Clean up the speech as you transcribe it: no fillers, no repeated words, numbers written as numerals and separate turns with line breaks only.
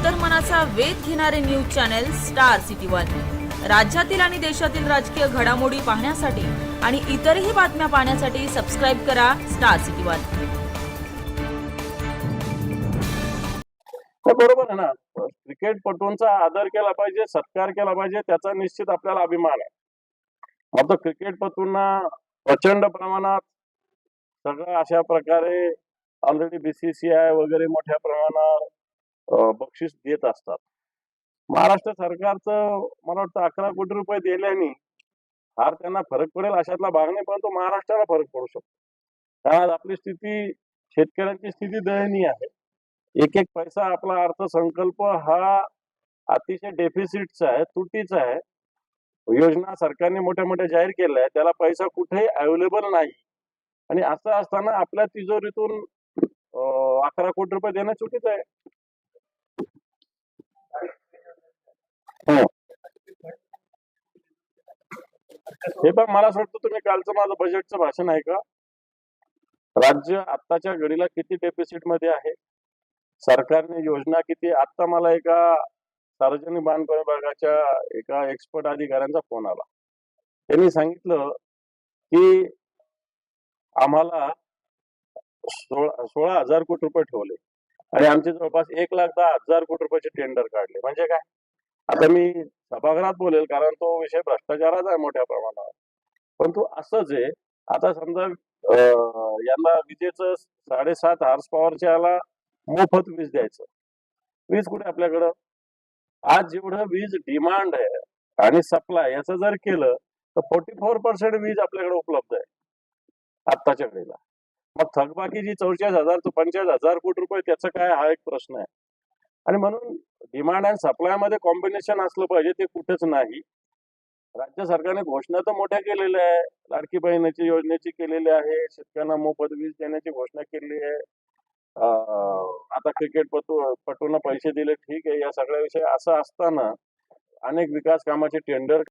अंतर्मनाचा वेध घेणारे news channel star city one. राज्यातील आणि देशातील राजकीय घडामोडी पाहण्यासाठी आणि इतरही बातम्या पाहण्यासाठी सबस्क्राइब करा स्टार सिटी वन।
बरोबर आहे ना। क्रिकेटपटूंचा आदर केला पाहिजे, सत्कार केला पाहिजे, त्याचा निश्चित आपल्याला अभिमान आहे। आता क्रिकेटपटूंना प्रचंड प्रमाणात सगळं अशा प्रकारे ऑलरेडी बीसीसीआय वगैरे मोठ्या प्रमाणात बक्षीस देत असतात। महाराष्ट्र सरकारचं मला वाटतं 11 कोटी रुपये दिल्याने फार त्यांना फरक पडेल अशातला भाग नाही, परंतु महाराष्ट्राला फरक पडू शकतो। कारण आपली स्थिती, शेतकऱ्यांची स्थिती दयनीय आहे। एक एक पैसा आपला अर्थसंकल्प हा अतिशय डेफिसिटचा आहे, तुटीचा आहे। योजना सरकारने मोठ्या मोठ्या जाहीर केल्या आहेत, त्याला पैसा कुठेही अवेलेबल नाही। आणि असं असताना आपल्या तिजोरीतून 11 कोटी रुपये देणं चुकीचं आहे। हे पण मला असं वाटतं, तुम्ही कालचं माझं बजेटचं भाषण आहे का? राज्य आत्ताच्या घडीला किती डेफिसिट मध्ये आहे, सरकारने योजना किती। आता मला एका सार्वजनिक बांधकाम विभागाच्या एका एक्सपर्ट अधिकाऱ्यांचा फोन आला। त्यांनी सांगितलं की आम्हाला 16,000 कोटी रुपये ठेवले आणि आमचे जवळपास 1,10,000 कोटी रुपयाचे टेंडर काढले। म्हणजे काय? आता मी सभागृहात बोलेल, कारण तो विषय भ्रष्टाचाराचा आहे मोठ्या प्रमाणावर। परंतु असंच आहे, आता समजा यांना विजेचं 7.5 हॉर्स पॉवरच्या याला मोफत वीज द्यायचं, वीज कुठे आपल्याकडं? आज जेवढं वीज डिमांड आहे आणि सप्लाय याचं जर केलं तर 44% वीज आपल्याकडे उपलब्ध आहे आत्ताच्या वेळेला। मग थकबाकी जी 44,000 ते 45,000 कोटी रुपये, त्याचं काय, हा एक प्रश्न आहे। आणि म्हणून डिमांड आणि सप्लाय मध्ये कॉम्बिनेशन असलं पाहिजे, ते कुठेच नाही। राज्य सरकारने घोषणा तर मोठ्या केलेल्या आहे, लाडकी बहिणीची योजनेची केलेली आहे, शेतकऱ्यांना मोफत वीज देण्याची घोषणा केली आहे। आता पटूंना पैसे दिले, ठीक आहे। या सगळ्या विषय असं असताना अनेक विकास कामाचे टेंडर